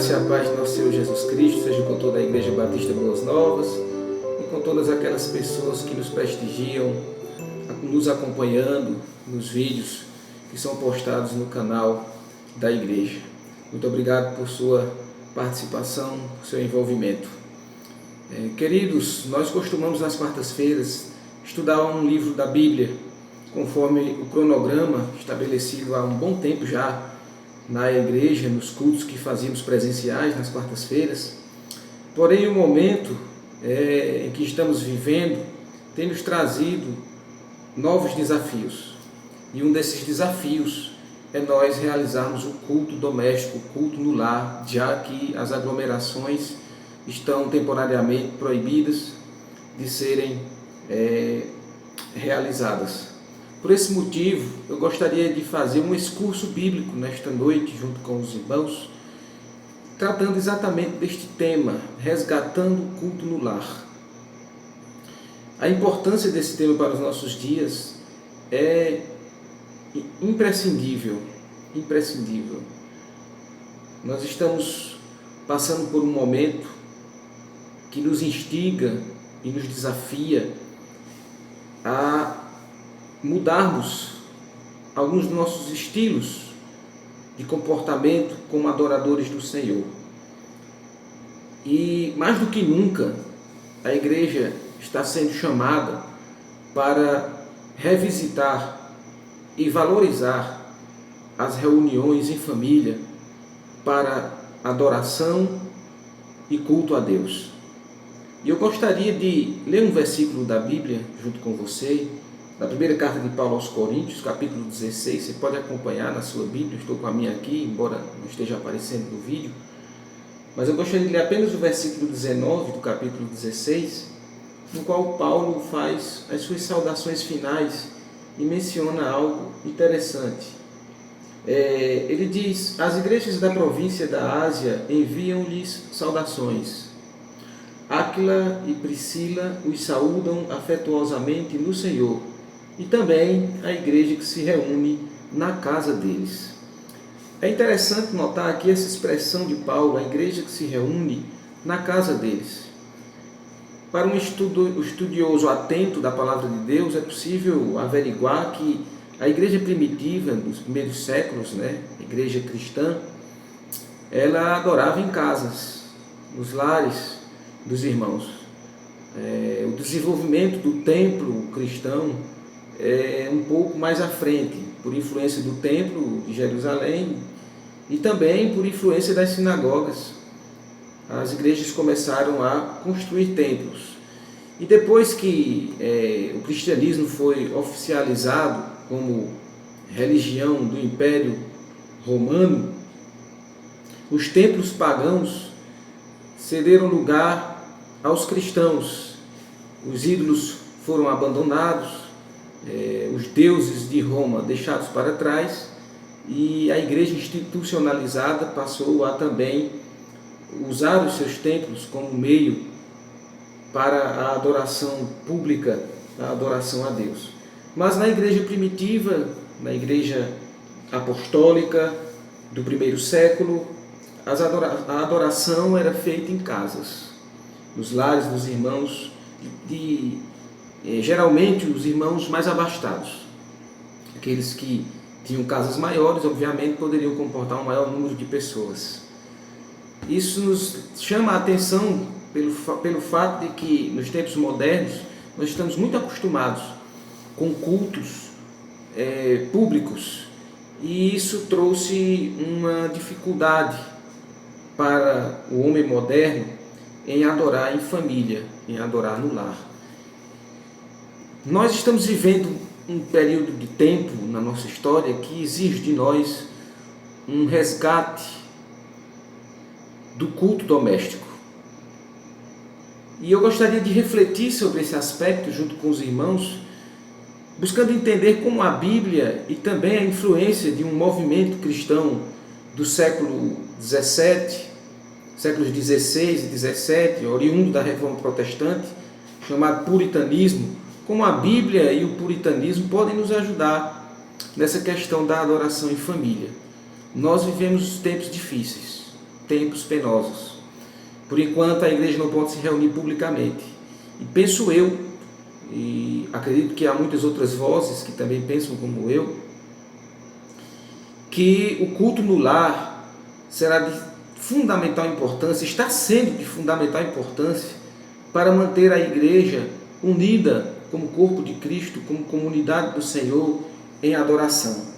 graça e a paz de nosso Senhor Jesus Cristo seja com toda a Igreja Batista Boas Novas e com todas aquelas pessoas que nos prestigiam, nos acompanhando nos vídeos que são postados no canal da Igreja. Muito obrigado por sua participação, por seu envolvimento. Queridos, nós costumamos nas quartas-feiras estudar um livro da Bíblia, conforme o cronograma estabelecido há um bom tempo já na igreja, nos cultos que fazíamos presenciais nas quartas-feiras. Porém, o momento em que estamos vivendo tem nos trazido novos desafios. E um desses desafios é nós realizarmos o culto doméstico, o culto no lar, já que as aglomerações estão temporariamente proibidas de serem realizadas. Por esse motivo, eu gostaria de fazer um excurso bíblico nesta noite, junto com os irmãos, tratando exatamente deste tema, resgatando o culto no lar. A importância desse tema para os nossos dias é imprescindível. Nós estamos passando por um momento que nos instiga e nos desafia a mudarmos alguns dos nossos estilos de comportamento como adoradores do Senhor. E mais do que nunca, a igreja está sendo chamada para revisitar e valorizar as reuniões em família para adoração e culto a Deus. E eu gostaria de ler um versículo da Bíblia junto com você, da primeira carta de Paulo aos Coríntios, capítulo 16, você pode acompanhar na sua Bíblia, estou com a minha aqui, embora não esteja aparecendo no vídeo, mas eu gostaria de ler apenas o versículo 19 do capítulo 16, no qual Paulo faz as suas saudações finais e menciona algo interessante. Ele diz: as igrejas da província da Ásia enviam-lhes saudações. Áquila e Priscila os saúdam afetuosamente no Senhor, e também a igreja que se reúne na casa deles. É interessante notar aqui essa expressão de Paulo, a igreja que se reúne na casa deles. Para um estudioso atento da palavra de Deus, é possível averiguar que a igreja primitiva, dos primeiros séculos, a igreja cristã, ela adorava em casas, nos lares dos irmãos. O desenvolvimento do templo cristão é um pouco mais à frente, por influência do templo de Jerusalém e também por influência das sinagogas. As igrejas começaram a construir templos. E depois que o cristianismo foi oficializado como religião do Império Romano, os templos pagãos cederam lugar aos cristãos. Os ídolos foram abandonados, os deuses de Roma deixados para trás, e a igreja institucionalizada passou a também usar os seus templos como meio para a adoração pública, a adoração a Deus. Mas na igreja primitiva, na igreja apostólica do primeiro século, a adoração era feita em casas, nos lares dos irmãos, geralmente os irmãos mais abastados. Aqueles que tinham casas maiores, obviamente, poderiam comportar um maior número de pessoas. Isso nos chama a atenção pelo fato de que, nos tempos modernos, nós estamos muito acostumados com cultos públicos, e isso trouxe uma dificuldade para o homem moderno em adorar em família, em adorar no lar. Nós estamos vivendo um período de tempo na nossa história que exige de nós um resgate do culto doméstico. E eu gostaria de refletir sobre esse aspecto junto com os irmãos, buscando entender como a Bíblia e também a influência de um movimento cristão do século XVII, séculos XVI e XVII, oriundo da Reforma Protestante, chamado puritanismo, como a Bíblia e o puritanismo podem nos ajudar nessa questão da adoração em família. Nós vivemos tempos difíceis, tempos penosos. Por enquanto, a igreja não pode se reunir publicamente. E penso eu, e acredito que há muitas outras vozes que também pensam como eu, que o culto no lar será de fundamental importância, está sendo de fundamental importância para manter a igreja unida como corpo de Cristo, como comunidade do Senhor em adoração.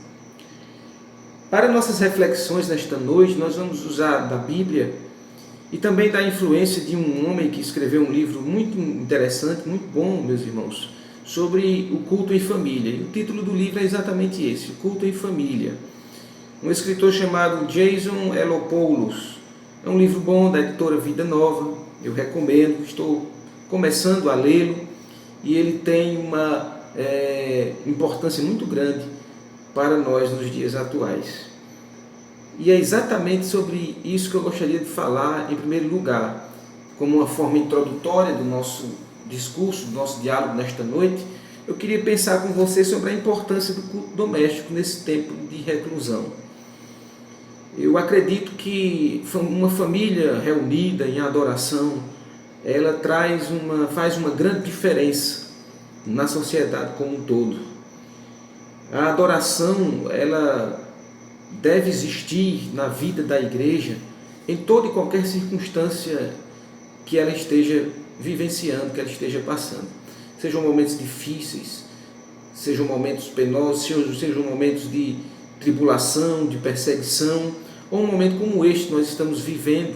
Para nossas reflexões nesta noite, nós vamos usar da Bíblia e também da influência de um homem que escreveu um livro muito interessante, muito bom, meus irmãos, sobre o culto em família. E o título do livro é exatamente esse, o culto em família. Um escritor chamado Jason Elopoulos. É um livro bom da editora Vida Nova, eu recomendo, estou começando a lê-lo e ele tem uma importância muito grande para nós nos dias atuais. E é exatamente sobre isso que eu gostaria de falar em primeiro lugar, como uma forma introdutória do nosso discurso, do nosso diálogo nesta noite. Eu queria pensar com você sobre a importância do culto doméstico nesse tempo de reclusão. Eu acredito que uma família reunida em adoração, ela faz uma grande diferença na sociedade como um todo. A adoração, ela deve existir na vida da igreja em toda e qualquer circunstância que ela esteja vivenciando, que ela esteja passando. Sejam momentos difíceis, sejam momentos penosos, sejam momentos de tribulação, de perseguição, ou um momento como este que nós estamos vivendo,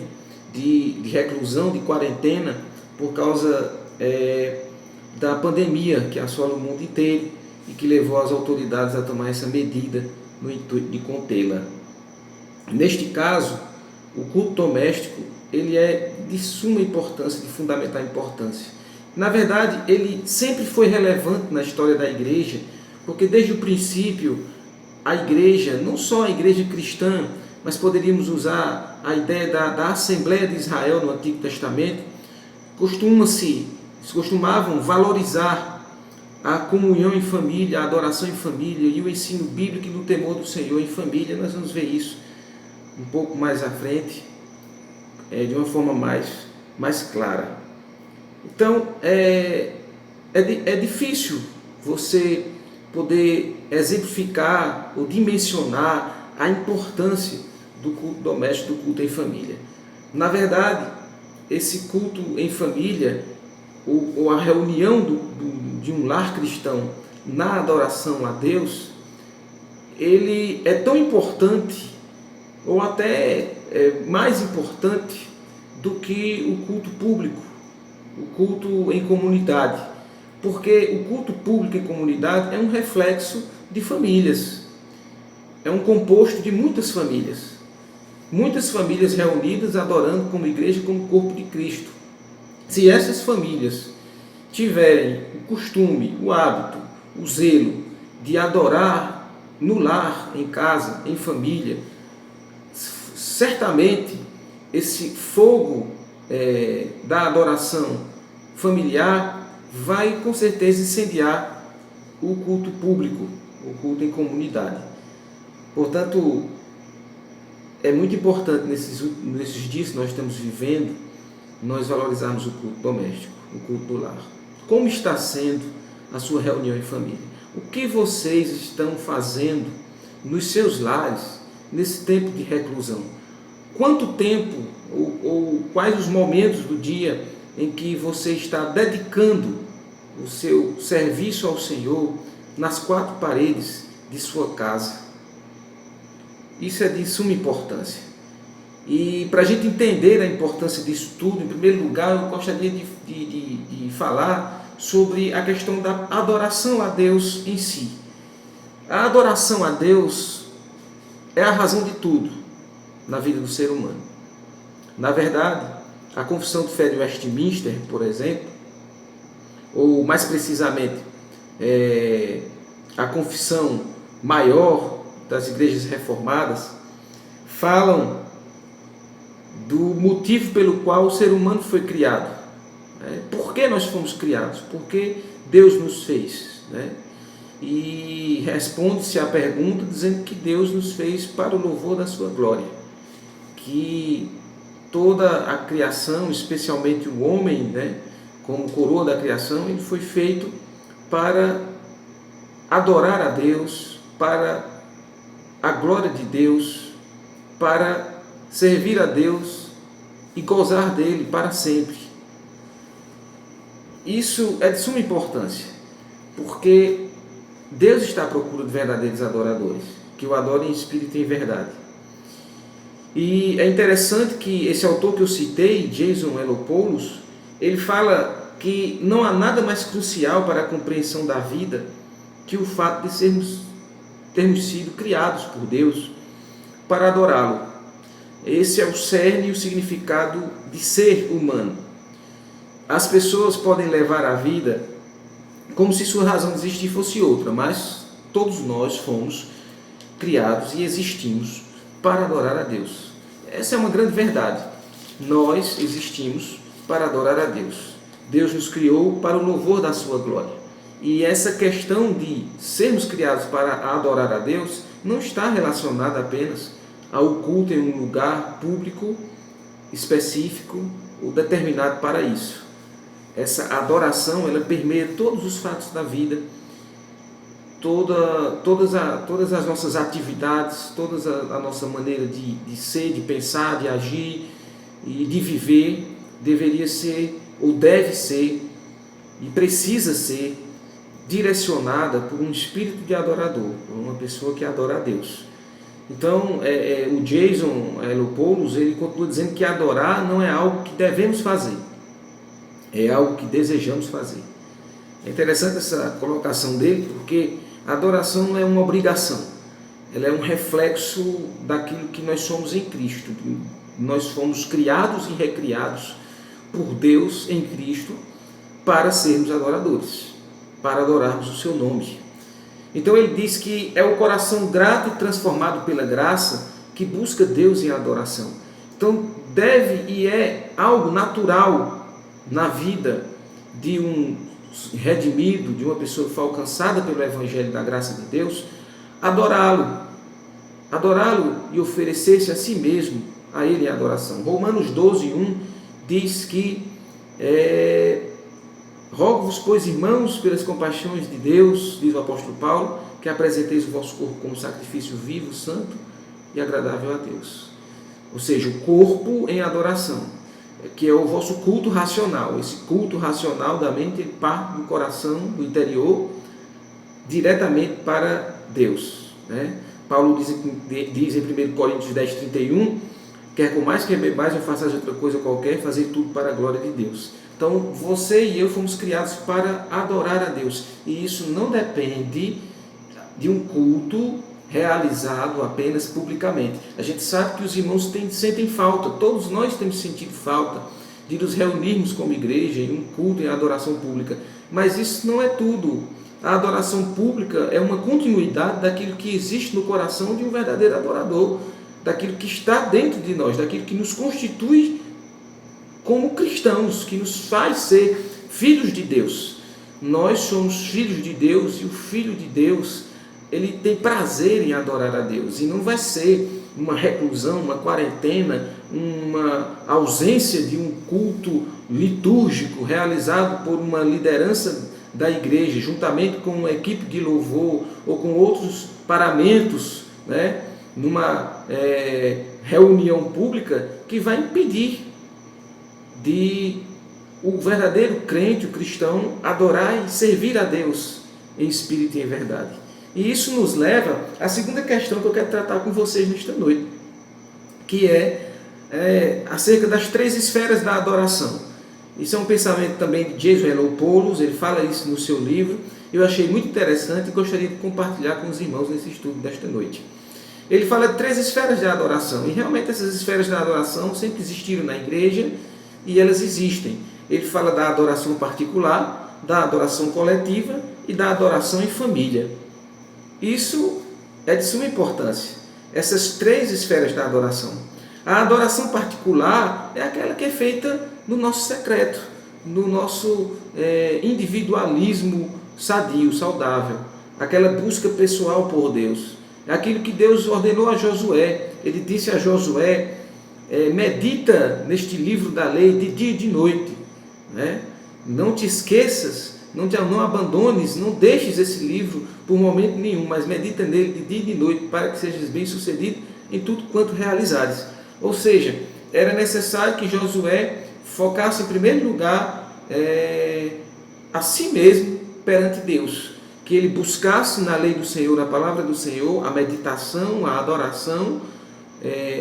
de reclusão, de quarentena, por causa da pandemia que assola o mundo inteiro e que levou as autoridades a tomar essa medida no intuito de contê-la. Neste caso, o culto doméstico ele é de suma importância, de fundamental importância. Na verdade, ele sempre foi relevante na história da igreja, porque desde o princípio, a igreja, não só a igreja cristã, mas poderíamos usar a ideia da Assembleia de Israel no Antigo Testamento, costumavam valorizar a comunhão em família, a adoração em família e o ensino bíblico e do temor do Senhor em família. Nós vamos ver isso um pouco mais à frente, de uma forma mais clara. Então, é difícil você poder exemplificar ou dimensionar a importância do culto doméstico, do culto em família. Na verdade, esse culto em família, ou a reunião de um lar cristão na adoração a Deus, ele é tão importante, ou até mais importante, do que o culto público, o culto em comunidade. Porque o culto público em comunidade é um reflexo de famílias, é um composto de muitas famílias reunidas adorando como igreja, como corpo de Cristo. Se essas famílias tiverem o costume, o hábito, o zelo de adorar no lar, em casa, em família, certamente esse fogo da adoração familiar vai com certeza incendiar o culto público, o culto em comunidade. Portanto, é muito importante nesses dias que nós estamos vivendo, nós valorizarmos o culto doméstico, o culto do lar. Como está sendo a sua reunião em família? O que vocês estão fazendo nos seus lares nesse tempo de reclusão? Quanto tempo ou quais os momentos do dia em que você está dedicando o seu serviço ao Senhor nas quatro paredes de sua casa? Isso é de suma importância. E para a gente entender a importância disso tudo, em primeiro lugar, eu gostaria de falar sobre a questão da adoração a Deus em si. A adoração a Deus é a razão de tudo na vida do ser humano. Na verdade, a Confissão de Fé de Westminster, por exemplo, ou mais precisamente, a Confissão Maior das Igrejas Reformadas, falam do motivo pelo qual o ser humano foi criado. Por que nós fomos criados? Porque Deus nos fez. E responde-se à pergunta dizendo que Deus nos fez para o louvor da sua glória. Que toda a criação, especialmente o homem, né, como coroa da criação, ele foi feito para adorar a Deus, para a glória de Deus, para servir a Deus e gozar dele para sempre. Isso é de suma importância, porque Deus está à procura de verdadeiros adoradores, que o adorem em espírito e em verdade. E é interessante que esse autor que eu citei, Jason Elopoulos, ele fala que não há nada mais crucial para a compreensão da vida que o fato de termos sido criados por Deus para adorá-lo. Esse é o cerne e o significado de ser humano. As pessoas podem levar a vida como se sua razão de existir fosse outra, mas todos nós fomos criados e existimos para adorar a Deus. Essa é uma grande verdade. Nós existimos para adorar a Deus. Deus nos criou para o louvor da sua glória. E essa questão de sermos criados para adorar a Deus não está relacionada apenas ao culto em um lugar público específico ou determinado para isso. Essa adoração, ela permeia todos os fatos da vida, todas as nossas atividades, toda a nossa maneira de ser, de pensar, de agir e de viver, deveria ser, ou deve ser, e precisa ser, direcionada por um espírito de adorador, por uma pessoa que adora a Deus. Então, o Jason Elopoulos, ele continua dizendo que adorar não é algo que devemos fazer, é algo que desejamos fazer. É interessante essa colocação dele, porque a adoração não é uma obrigação, ela é um reflexo daquilo que nós somos em Cristo. Nós fomos criados e recriados por Deus em Cristo para sermos adoradores, para adorarmos o seu nome. Então ele diz que é o coração grato e transformado pela graça que busca Deus em adoração. Então deve e é algo natural na vida de um redimido, de uma pessoa que foi alcançada pelo Evangelho da graça de Deus, adorá-lo e oferecer-se a si mesmo a Ele em adoração. Romanos 12:1 diz que rogo-vos, pois, irmãos, pelas compaixões de Deus, diz o apóstolo Paulo, que apresenteis o vosso corpo como sacrifício vivo, santo e agradável a Deus. Ou seja, o corpo em adoração, que é o vosso culto racional. Esse culto racional da mente parte do coração, do interior, diretamente para Deus, né? Paulo diz em 1 Coríntios 10:31, quer comais, quer bebais, ou façais outra coisa qualquer, fazer tudo para a glória de Deus. Então, você e eu fomos criados para adorar a Deus. E isso não depende de um culto realizado apenas publicamente. A gente sabe que os irmãos sentem falta, todos nós temos sentido falta de nos reunirmos como igreja em um culto, em adoração pública. Mas isso não é tudo. A adoração pública é uma continuidade daquilo que existe no coração de um verdadeiro adorador, daquilo que está dentro de nós, daquilo que nos constitui como cristãos, que nos faz ser filhos de Deus. Nós somos filhos de Deus e o Filho de Deus, ele tem prazer em adorar a Deus. E não vai ser uma reclusão, uma quarentena, uma ausência de um culto litúrgico realizado por uma liderança da igreja, juntamente com uma equipe de louvor ou com outros paramentos, né, numa reunião pública, que vai impedir de o verdadeiro crente, o cristão, adorar e servir a Deus em espírito e em verdade. E isso nos leva à segunda questão que eu quero tratar com vocês nesta noite, que é acerca das 3 esferas da adoração. Isso é um pensamento também de Jason Elopoulos, ele fala isso no seu livro. Eu achei muito interessante e gostaria de compartilhar com os irmãos nesse estudo desta noite. Ele fala de 3 esferas de adoração, e realmente essas esferas da adoração sempre existiram na igreja e elas existem. Ele fala da adoração particular, da adoração coletiva e da adoração em família. Isso é de suma importância, essas 3 esferas da adoração. A adoração particular é aquela que é feita no nosso secreto, no nosso individualismo sadio, saudável, aquela busca pessoal por Deus. É aquilo que Deus ordenou a Josué. Ele disse a Josué medita neste livro da lei de dia e de noite, né? Não te esqueças, não abandones, não deixes esse livro por momento nenhum, mas medita nele de dia e de noite, para que sejas bem sucedido em tudo quanto realizares. Ou seja, era necessário que Josué focasse em primeiro lugar a si mesmo perante Deus, que ele buscasse na lei do Senhor, na palavra do Senhor, a meditação, a adoração,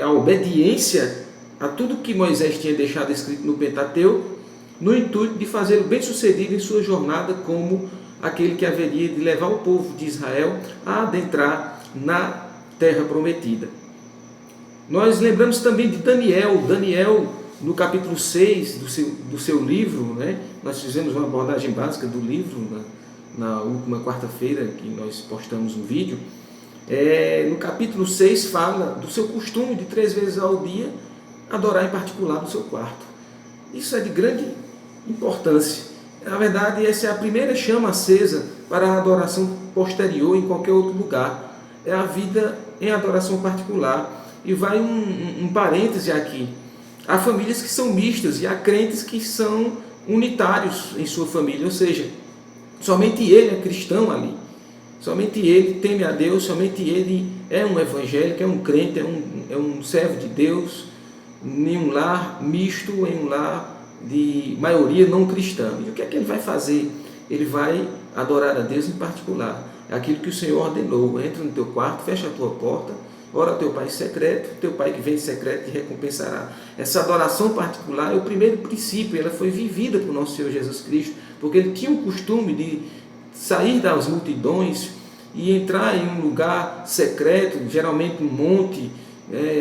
a obediência a tudo que Moisés tinha deixado escrito no Pentateuco, no intuito de fazê-lo bem sucedido em sua jornada como aquele que haveria de levar o povo de Israel a adentrar na terra prometida. Nós lembramos também de Daniel, no capítulo 6 do seu livro, né? Nós fizemos uma abordagem básica do livro na última quarta-feira, que nós postamos um vídeo. No capítulo 6 fala do seu costume de 3 vezes ao dia adorar em particular no seu quarto. Isso é de grande importância. Na verdade, essa é a primeira chama acesa para a adoração posterior em qualquer outro lugar. É a vida em adoração particular. E vai um parêntese aqui. Há famílias que são mistas e há crentes que são unitários em sua família, ou seja, somente ele é cristão ali. Somente ele teme a Deus, somente ele é um evangélico, é um crente, é um servo de Deus, em um lar misto, em um lar de maioria não cristã. E o que é que ele vai fazer? Ele vai adorar a Deus em particular. É aquilo que o Senhor ordenou. Entra no teu quarto, fecha a tua porta, ora ao teu Pai secreto, teu Pai que vem em secreto te recompensará. Essa adoração particular é o primeiro princípio, ela foi vivida por nosso Senhor Jesus Cristo, porque ele tinha o costume de sair das multidões e entrar em um lugar secreto, geralmente um monte,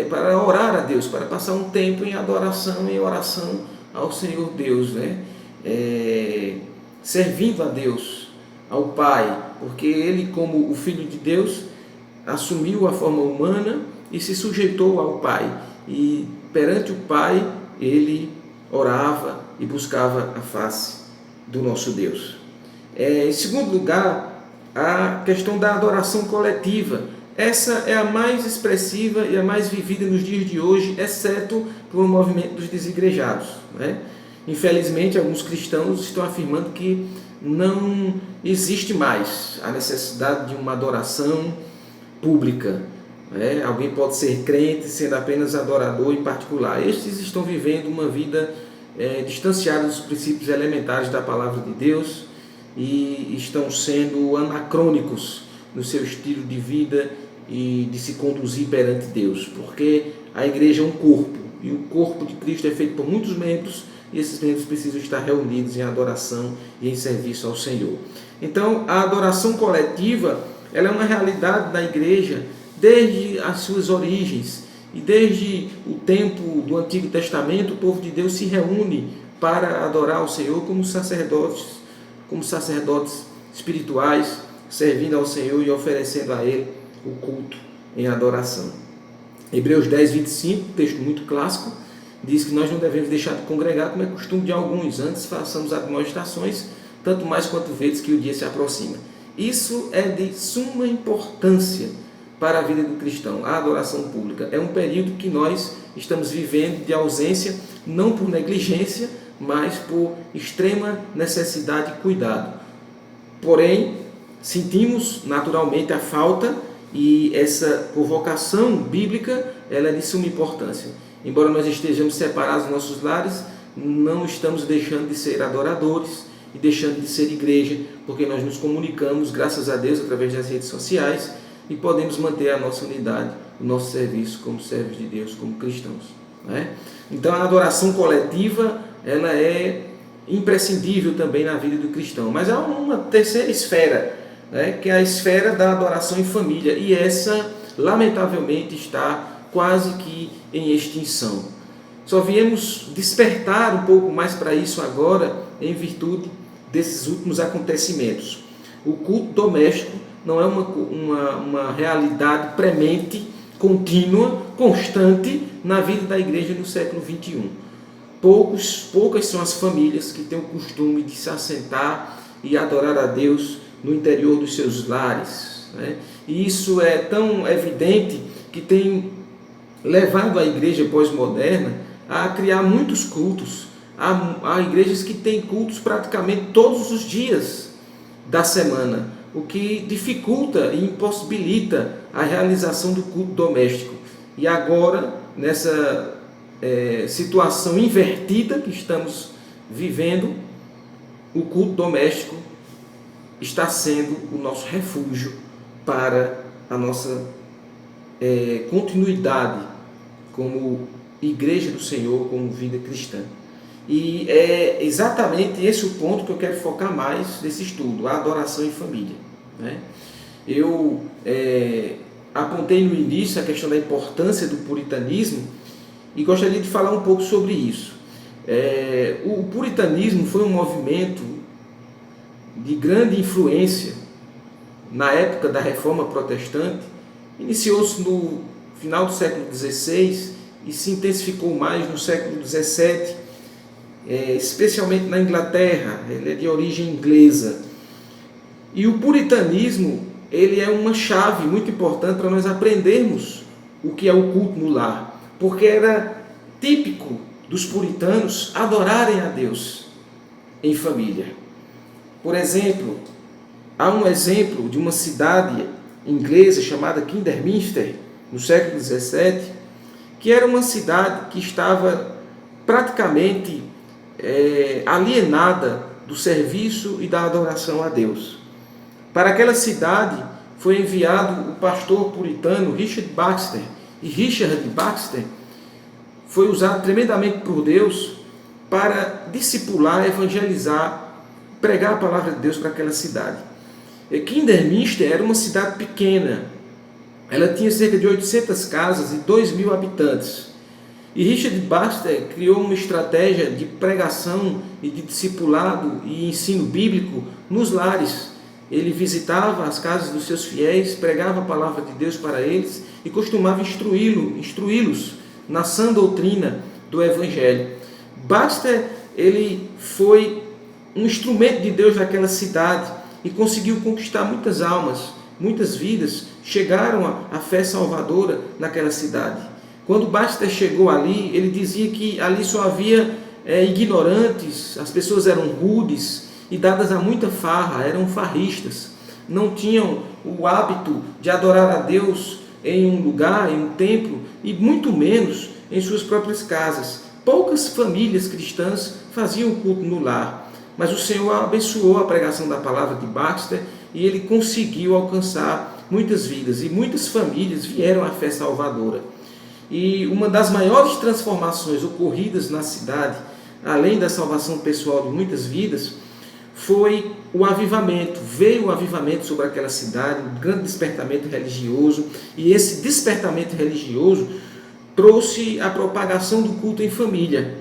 para orar a Deus, para passar um tempo em adoração, em oração ao Senhor Deus, né? Servindo a Deus, ao Pai, porque ele, como o Filho de Deus, assumiu a forma humana e se sujeitou ao Pai, e perante o Pai ele orava e buscava a face do nosso Deus. Em segundo lugar, a questão da adoração coletiva. Essa é a mais expressiva e a mais vivida nos dias de hoje, exceto pelo movimento dos desigrejados, né? Infelizmente, alguns cristãos estão afirmando que não existe mais a necessidade de uma adoração pública. Alguém pode ser crente sendo apenas adorador em particular. Estes estão vivendo uma vida distanciada dos princípios elementares da palavra de Deus e estão sendo anacrônicos no seu estilo de vida e de se conduzir perante Deus, porque a igreja é um corpo e o corpo de Cristo é feito por muitos membros e esses membros precisam estar reunidos em adoração e em serviço ao Senhor. Então, a adoração coletiva, ela é uma realidade da igreja desde as suas origens, e desde o tempo do Antigo Testamento o povo de Deus se reúne para adorar ao Senhor como sacerdotes espirituais, servindo ao Senhor e oferecendo a Ele o culto em adoração. Hebreus 10, 25, texto muito clássico, diz que nós não devemos deixar de congregar como é costume de alguns, antes façamos admoestações, tanto mais quanto vedes que o dia se aproxima. Isso é de suma importância para a vida do cristão. A adoração pública é um período que nós estamos vivendo de ausência, não por negligência, mas por extrema necessidade e cuidado. Porém, sentimos naturalmente a falta, e essa convocação bíblica ela é de suma importância. Embora nós estejamos separados dos nossos lares, não estamos deixando de ser adoradores e deixando de ser igreja, porque nós nos comunicamos, graças a Deus, através das redes sociais, e podemos manter a nossa unidade, o nosso serviço como servos de Deus, como cristãos, né? Então a adoração coletiva ela é imprescindível também na vida do cristão. Mas há uma terceira esfera, né, que é a esfera da adoração em família, e essa lamentavelmente está quase que em extinção. Só viemos despertar um pouco mais para isso agora em virtude desses últimos acontecimentos. O culto doméstico não é uma realidade premente, contínua, constante na vida da igreja no século XXI. Poucas são as famílias que têm o costume de se assentar e adorar a Deus no interior dos seus lares, né? E isso é tão evidente que tem levado a igreja pós-moderna a criar muitos cultos. Há igrejas que têm cultos praticamente todos os dias da semana, o que dificulta e impossibilita a realização do culto doméstico. E agora, nessa situação invertida que estamos vivendo, o culto doméstico está sendo o nosso refúgio para a nossa continuidade como igreja do Senhor, como vida cristã. E é exatamente esse o ponto que eu quero focar mais nesse estudo, a adoração em família, né? Eu apontei no início a questão da importância do puritanismo e gostaria de falar um pouco sobre isso. O puritanismo foi um movimento de grande influência na época da Reforma Protestante. Iniciou-se no final do século XVI e se intensificou mais no século XVII, especialmente na Inglaterra. Ele é de origem inglesa. E o puritanismo, ele é uma chave muito importante para nós aprendermos o que é o culto no lar, porque era típico dos puritanos adorarem a Deus em família. Por exemplo, há um exemplo de uma cidade inglesa chamada Kidderminster, no século XVII, que era uma cidade que estava praticamente alienada do serviço e da adoração a Deus. Para aquela cidade foi enviado o pastor puritano Richard Baxter, e Richard Baxter foi usado tremendamente por Deus para discipular, evangelizar, pregar a palavra de Deus para aquela cidade. Kidderminster era uma cidade pequena, ela tinha cerca de 800 casas e 2.000 habitantes. E Richard Baxter criou uma estratégia de pregação e de discipulado e ensino bíblico nos lares. Ele visitava as casas dos seus fiéis, pregava a palavra de Deus para eles e costumava instruí-los na sã doutrina do Evangelho. Baxter, ele foi um instrumento de Deus naquela cidade e conseguiu conquistar muitas almas, muitas vidas chegaram à fé salvadora naquela cidade. Quando Baxter chegou ali, ele dizia que ali só havia ignorantes, as pessoas eram rudes e dadas a muita farra, eram farristas, não tinham o hábito de adorar a Deus em um lugar, em um templo, e muito menos em suas próprias casas. Poucas famílias cristãs faziam o culto no lar, mas o Senhor abençoou a pregação da palavra de Baxter e ele conseguiu alcançar muitas vidas e muitas famílias vieram à fé salvadora. E uma das maiores transformações ocorridas na cidade, além da salvação pessoal de muitas vidas, foi o avivamento. Veio o avivamento sobre aquela cidade, um grande despertamento religioso, e esse despertamento religioso trouxe a propagação do culto em família.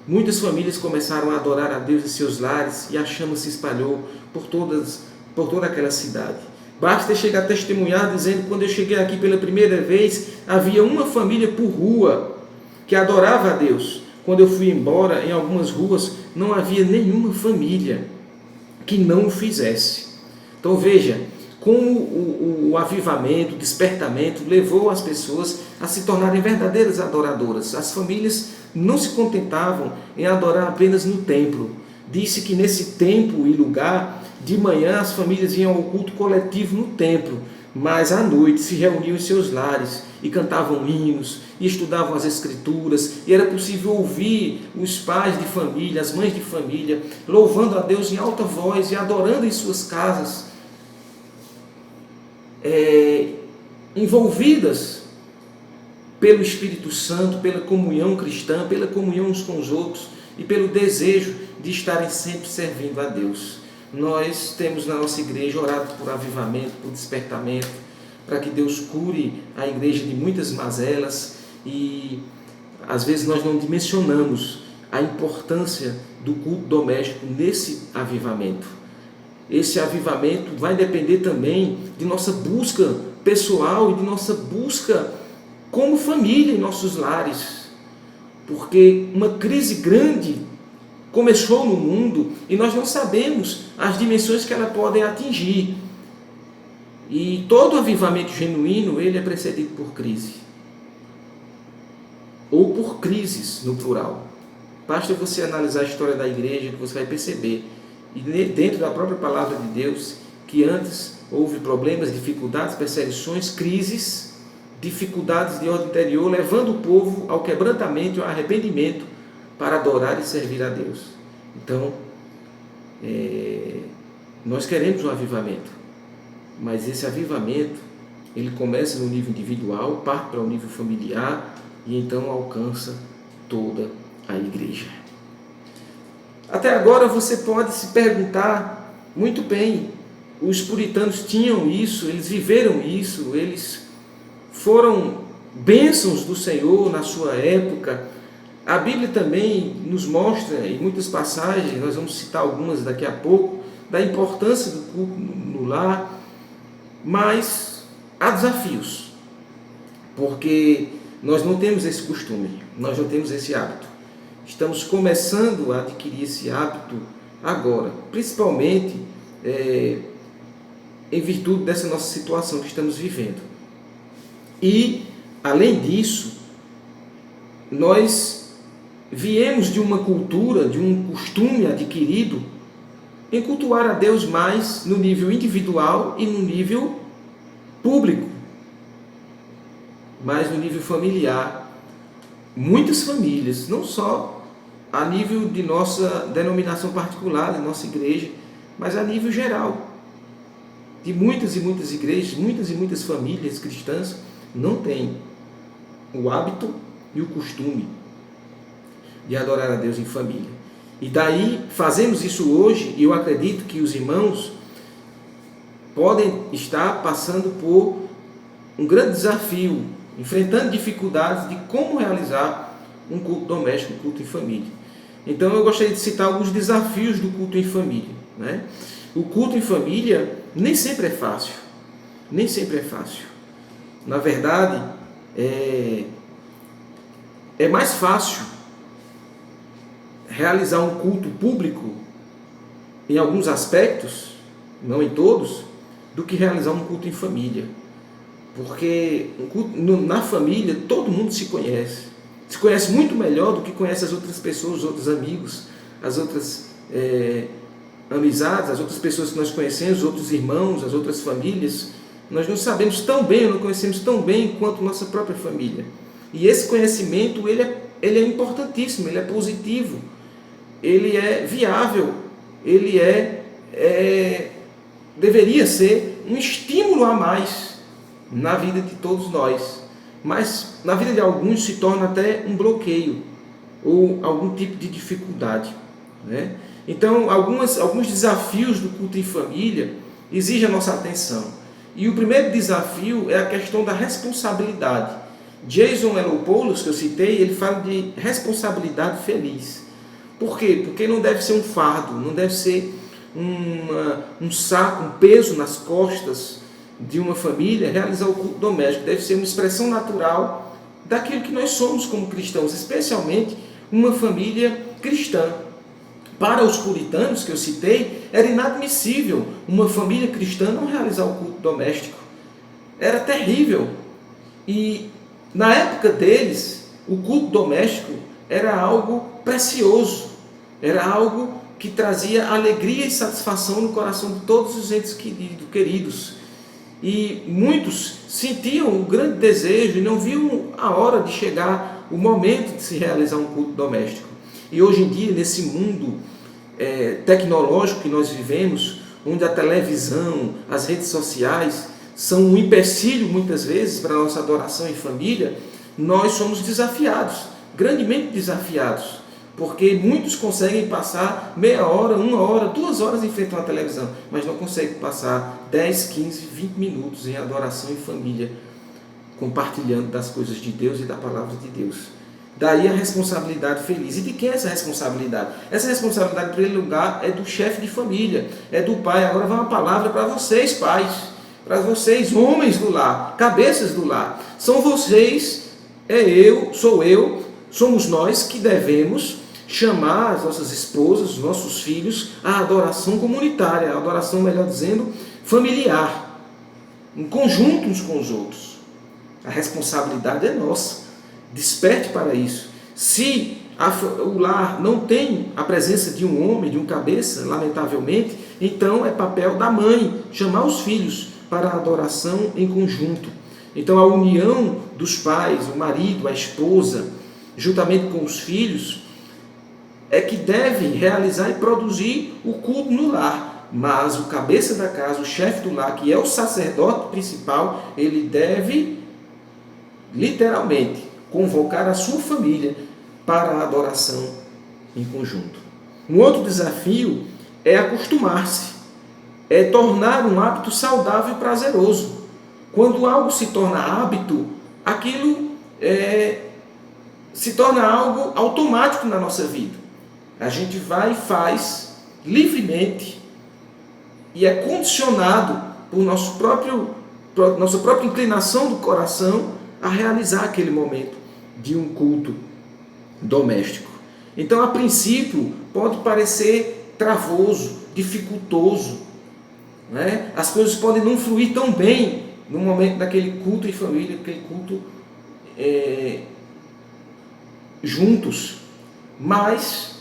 Muitas famílias começaram a adorar a Deus em seus lares e a chama se espalhou por toda aquela cidade. Baxter chega a testemunhar dizendo que quando eu cheguei aqui pela primeira vez, havia uma família por rua que adorava a Deus. Quando eu fui embora, em algumas ruas, não havia nenhuma família que não o fizesse. Então veja, como o avivamento, o despertamento levou as pessoas a se tornarem verdadeiras adoradoras. As famílias não se contentavam em adorar apenas no templo. Disse que nesse tempo e lugar, de manhã as famílias iam ao culto coletivo no templo, mas à noite se reuniam em seus lares e cantavam hinos, e estudavam as escrituras, e era possível ouvir os pais de família, as mães de família, louvando a Deus em alta voz e adorando em suas casas, envolvidas pelo Espírito Santo, pela comunhão cristã, pela comunhão uns com os outros e pelo desejo de estarem sempre servindo a Deus. Nós temos na nossa igreja orado por avivamento, por despertamento, para que Deus cure a igreja de muitas mazelas, e às vezes nós não dimensionamos a importância do culto doméstico nesse avivamento. Esse avivamento vai depender também de nossa busca pessoal e de nossa busca como família em nossos lares, porque uma crise grande começou no mundo e nós não sabemos as dimensões que ela pode atingir. E todo avivamento genuíno, ele é precedido por crise. ou por crises, no plural. Basta você analisar a história da igreja que você vai perceber, e dentro da própria palavra de Deus, que antes houve problemas, dificuldades, perseguições, crises, dificuldades de ordem interior, levando o povo ao quebrantamento e ao arrependimento para adorar e servir a Deus. Então, nós queremos um avivamento, mas esse avivamento, ele começa no nível individual, parte para o nível familiar e então alcança toda a igreja. Até agora você pode se perguntar, muito bem, os puritanos tinham isso, eles viveram isso, eles foram bênçãos do Senhor na sua época. A Bíblia também nos mostra, em muitas passagens, nós vamos citar algumas daqui a pouco, da importância do culto no lar, mas há desafios, porque nós não temos esse costume, nós não temos esse hábito. Estamos começando a adquirir esse hábito agora, principalmente em virtude dessa nossa situação que estamos vivendo. E, além disso, nós viemos de uma cultura, de um costume adquirido em cultuar a Deus mais no nível individual e no nível público, mais no nível familiar. Muitas famílias, não só a nível de nossa denominação particular, de nossa igreja, mas a nível geral, de muitas e muitas igrejas, muitas e muitas famílias cristãs, não têm o hábito e o costume de adorar a Deus em família. E daí fazemos isso hoje, e eu acredito que os irmãos podem estar passando por um grande desafio, enfrentando dificuldades de como realizar um culto doméstico, um culto em família. Então eu gostaria de citar alguns desafios do culto em família, né? O culto em família nem sempre é fácil, nem sempre é fácil. Na verdade, é mais fácil realizar um culto público em alguns aspectos, não em todos, do que realizar um culto em família. Porque na família todo mundo se conhece muito melhor do que conhece as outras pessoas, os outros amigos, as outras amizades, as outras pessoas que nós conhecemos, os outros irmãos, as outras famílias. Nós não sabemos tão bem, não conhecemos tão bem quanto nossa própria família. E esse conhecimento, ele é importantíssimo, ele é positivo, ele é viável, ele deveria ser um estímulo a mais na vida de todos nós. Mas na vida de alguns se torna até um bloqueio ou algum tipo de dificuldade, né? Então, alguns desafios do culto em família exigem a nossa atenção. E o primeiro desafio é a questão da responsabilidade. Jason Elopoulos, que eu citei, ele fala de responsabilidade feliz. Por quê? Porque não deve ser um fardo, não deve ser um saco, um peso nas costas de uma família realizar o culto doméstico. Deve ser uma expressão natural daquilo que nós somos como cristãos, especialmente uma família cristã. Para os puritanos que eu citei, era inadmissível uma família cristã não realizar o culto doméstico. Era terrível. E na época deles, o culto doméstico era algo precioso, era algo que trazia alegria e satisfação no coração de todos os entes queridos. E muitos sentiam um grande desejo e não viam a hora de chegar o momento de se realizar um culto doméstico. E hoje em dia, nesse mundo tecnológico que nós vivemos, onde a televisão, as redes sociais são um empecilho muitas vezes para a nossa adoração em família, nós somos desafiados, grandemente desafiados, porque muitos conseguem passar meia hora, 1 hora, 2 horas em frente a uma televisão, mas não conseguem passar 10, 15, 20 minutos em adoração em família, compartilhando das coisas de Deus e da palavra de Deus. Daí a responsabilidade feliz. E de quem é essa responsabilidade? Essa responsabilidade, em primeiro lugar, é do chefe de família, é do pai. Agora vai uma palavra para vocês, pais, para vocês, homens do lar, cabeças do lar. São vocês, sou eu, somos nós que devemos chamar as nossas esposas, os nossos filhos, à adoração comunitária, à adoração, melhor dizendo, familiar, em conjunto uns com os outros. A responsabilidade é nossa. desperte para isso. Se o lar não tem a presença de um homem, de um cabeça, lamentavelmente, então é papel da mãe chamar os filhos para a adoração em conjunto. Então a união dos pais, o marido, a esposa, juntamente com os filhos, é que deve realizar e produzir o culto no lar. Mas o cabeça da casa, o chefe do lar, que é o sacerdote principal, ele deve, literalmente, convocar a sua família para a adoração em conjunto. Um outro desafio é acostumar-se, é tornar um hábito saudável e prazeroso. Quando algo se torna hábito, aquilo se torna algo automático na nossa vida. A gente vai e faz livremente e é condicionado por nossa própria inclinação do coração a realizar aquele momento de um culto doméstico. Então, a princípio, pode parecer travoso, dificultoso, né? As coisas podem não fluir tão bem no momento daquele culto em família, aquele culto juntos, mas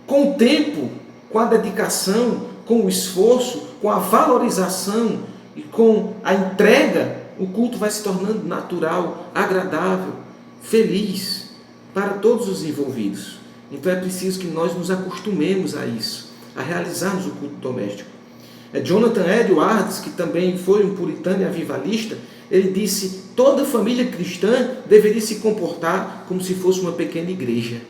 com o tempo, com a dedicação, com o esforço, com a valorização e com a entrega, o culto vai se tornando natural, agradável, feliz para todos os envolvidos. Então é preciso que nós nos acostumemos a isso, a realizarmos o culto doméstico. Jonathan Edwards, que também foi um puritano e avivalista, ele disse: toda família cristã deveria se comportar como se fosse uma pequena igreja.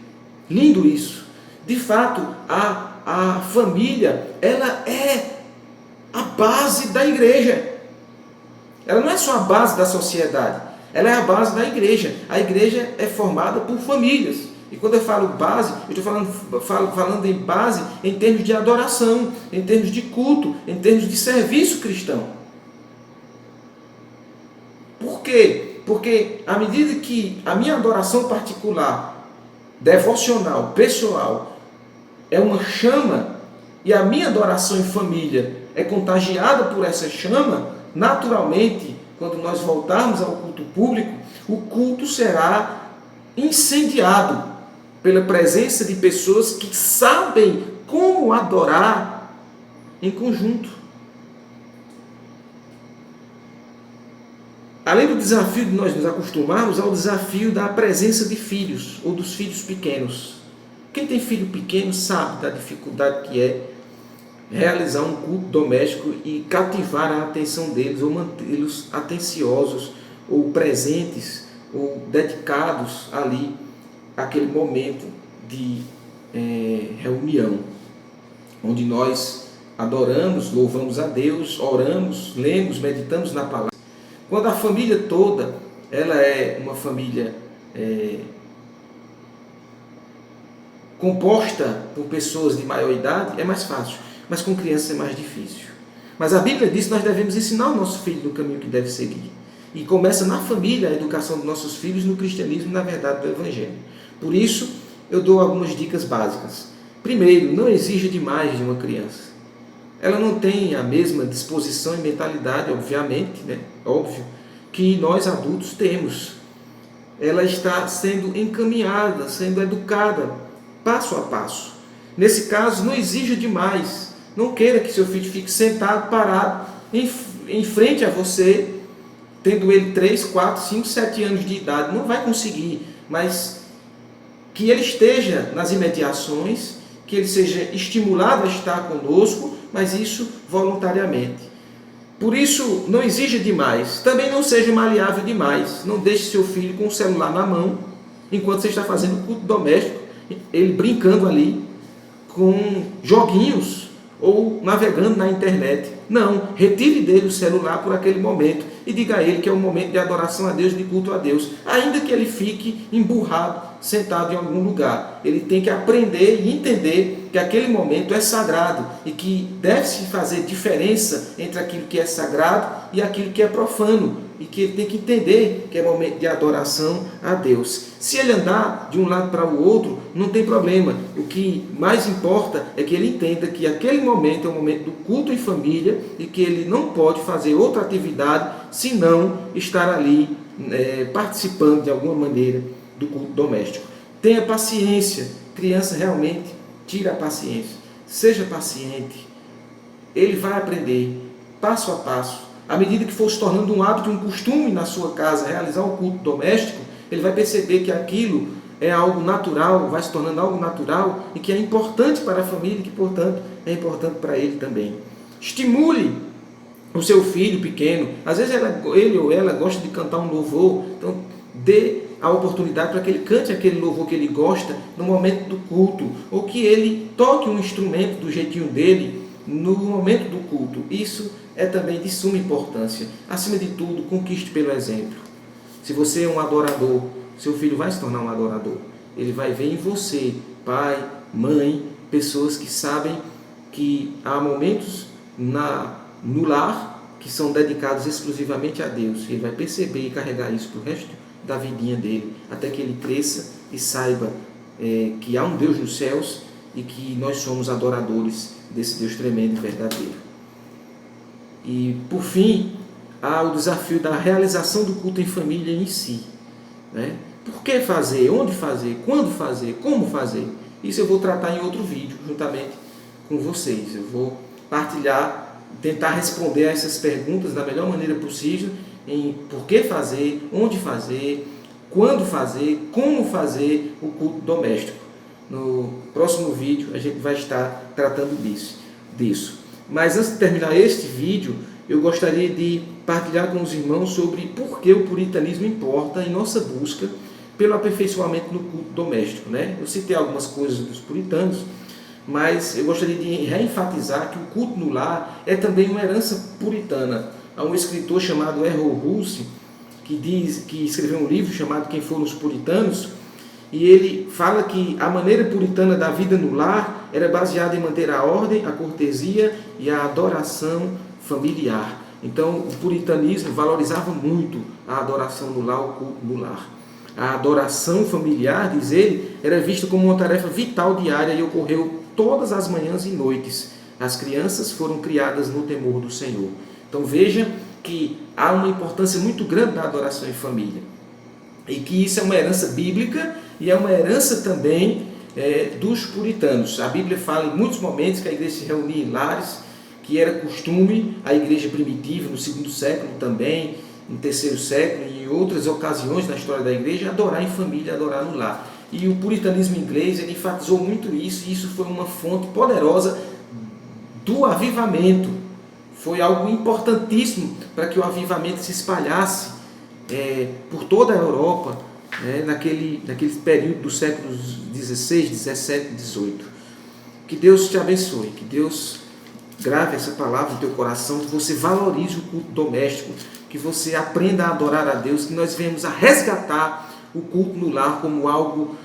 Lindo isso. De fato, a família, ela é a base da igreja. Ela não é só a base da sociedade, ela é a base da igreja. A igreja é formada por famílias. E quando eu falo base, eu estou falando em base em termos de adoração, em termos de culto, em termos de serviço cristão. Por quê? Porque à medida que a minha adoração particular, devocional, pessoal, é uma chama, e a minha adoração em família é contagiada por essa chama, naturalmente, quando nós voltarmos ao culto público, o culto será incendiado pela presença de pessoas que sabem como adorar em conjunto. Além do desafio de nós nos acostumarmos, há o desafio da presença de filhos, ou dos filhos pequenos. Quem tem filho pequeno sabe da dificuldade que é realizar um culto doméstico e cativar a atenção deles, ou mantê-los atenciosos, ou presentes, ou dedicados ali àquele momento de reunião, onde nós adoramos, louvamos a Deus, oramos, lemos, meditamos na palavra. Quando a família toda, ela é uma família composta por pessoas de maior idade, é mais fácil, mas com crianças é mais difícil. Mas a Bíblia diz que nós devemos ensinar o nosso filho no caminho que deve seguir. E começa na família a educação dos nossos filhos no cristianismo, na verdade do Evangelho. Por isso, eu dou algumas dicas básicas. Primeiro, não exija demais de uma criança. Ela não tem a mesma disposição e mentalidade, obviamente, né? Óbvio, que nós adultos temos. Ela está sendo encaminhada, sendo educada, passo a passo. Nesse caso, não exija demais. Não queira que seu filho fique sentado, parado, em frente a você, tendo ele 3, 4, 5, 7 anos de idade. Não vai conseguir, mas que ele esteja nas imediações, que ele seja estimulado a estar conosco, mas isso voluntariamente. Por isso, não exija demais. Também não seja maleável demais. Não deixe seu filho com o celular na mão, enquanto você está fazendo o culto doméstico, ele brincando ali com joguinhos ou navegando na internet. Não, retire dele o celular por aquele momento e diga a ele que é um momento de adoração a Deus, de culto a Deus. Ainda que ele fique emburrado, sentado em algum lugar. Ele tem que aprender e entender que aquele momento é sagrado e que deve-se fazer diferença entre aquilo que é sagrado e aquilo que é profano. E que ele tem que entender que é momento de adoração a Deus. Se ele andar de um lado para o outro, não tem problema. O que mais importa é que ele entenda que aquele momento é o momento do culto em família e que ele não pode fazer outra atividade senão estar ali participando de alguma maneira do culto doméstico. Tenha paciência, criança realmente tira a paciência, seja paciente, ele vai aprender passo a passo. À medida que for se tornando um hábito, um costume na sua casa, realizar o culto doméstico, ele vai perceber que aquilo é algo natural, vai se tornando algo natural e que é importante para a família e que, portanto, é importante para ele também. Estimule o seu filho pequeno. Às vezes ele ou ela gosta de cantar um louvor, então dê a oportunidade para que ele cante aquele louvor que ele gosta no momento do culto, ou que ele toque um instrumento do jeitinho dele no momento do culto. Isso é também de suma importância. Acima de tudo, conquiste pelo exemplo. Se você é um adorador, seu filho vai se tornar um adorador. Ele vai ver em você, pai, mãe, pessoas que sabem que há momentos no lar que são dedicados exclusivamente a Deus. Ele vai perceber e carregar isso para o resto da vidinha dele, até que ele cresça e saiba que há um Deus nos céus e que nós somos adoradores desse Deus tremendo e verdadeiro. E, por fim, há o desafio da realização do culto em família em si. Né? Por que fazer? Onde fazer? Quando fazer? Como fazer? Isso eu vou tratar em outro vídeo, juntamente com vocês. Eu vou partilhar, tentar responder a essas perguntas da melhor maneira possível, em por que fazer, onde fazer, quando fazer, como fazer o culto doméstico. No próximo vídeo a gente vai estar tratando disso. Mas antes de terminar este vídeo, eu gostaria de partilhar com os irmãos sobre por que o puritanismo importa em nossa busca pelo aperfeiçoamento no culto doméstico. Né? Eu citei algumas coisas dos puritanos, mas eu gostaria de reenfatizar que o culto no lar é também uma herança puritana. Há um escritor chamado Errol Hulse, que escreveu um livro chamado Quem Foram os Puritanos, e ele fala que a maneira puritana da vida no lar era baseada em manter a ordem, a cortesia e a adoração familiar. Então, o puritanismo valorizava muito a adoração no lar, o culto no lar. A adoração familiar, diz ele, era vista como uma tarefa vital diária e ocorreu todas as manhãs e noites. As crianças foram criadas no temor do Senhor. Então, veja que há uma importância muito grande da adoração em família. E que isso é uma herança bíblica e é uma herança também dos puritanos. A Bíblia fala em muitos momentos que a igreja se reunia em lares, que era costume, a igreja primitiva, no 2º século também, no 3º século e em outras ocasiões na história da igreja, adorar em família, adorar no lar. E o puritanismo inglês, ele enfatizou muito isso, e isso foi uma fonte poderosa do avivamento. Foi algo importantíssimo para que o avivamento se espalhasse por toda a Europa, naquele período dos séculos 16, 17 e 18. Que Deus te abençoe, que Deus grave essa palavra no teu coração, que você valorize o culto doméstico, que você aprenda a adorar a Deus, que nós venhamos a resgatar o culto no lar como algo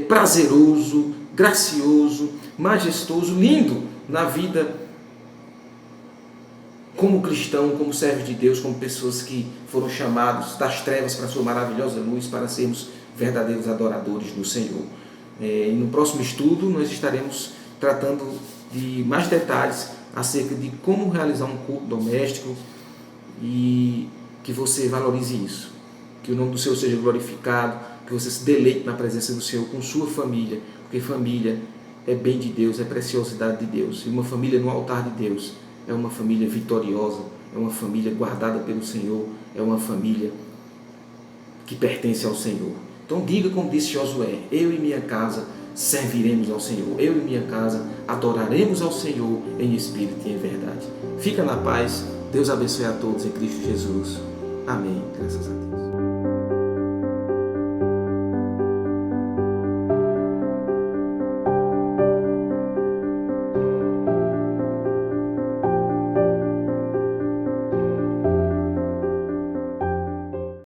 prazeroso, gracioso, majestoso, lindo na vida como cristão, como servos de Deus, como pessoas que foram chamados das trevas para a sua maravilhosa luz, para sermos verdadeiros adoradores do Senhor. E no próximo estudo nós estaremos tratando de mais detalhes acerca de como realizar um culto doméstico e que você valorize isso. Que o nome do Senhor seja glorificado, que você se deleite na presença do Senhor com sua família, porque família é bem de Deus, é preciosidade de Deus. E uma família no altar de Deus é uma família vitoriosa, é uma família guardada pelo Senhor, é uma família que pertence ao Senhor. Então diga como disse Josué: eu e minha casa serviremos ao Senhor, eu e minha casa adoraremos ao Senhor em espírito e em verdade. Fica na paz, Deus abençoe a todos em Cristo Jesus. Amém. Graças a Deus.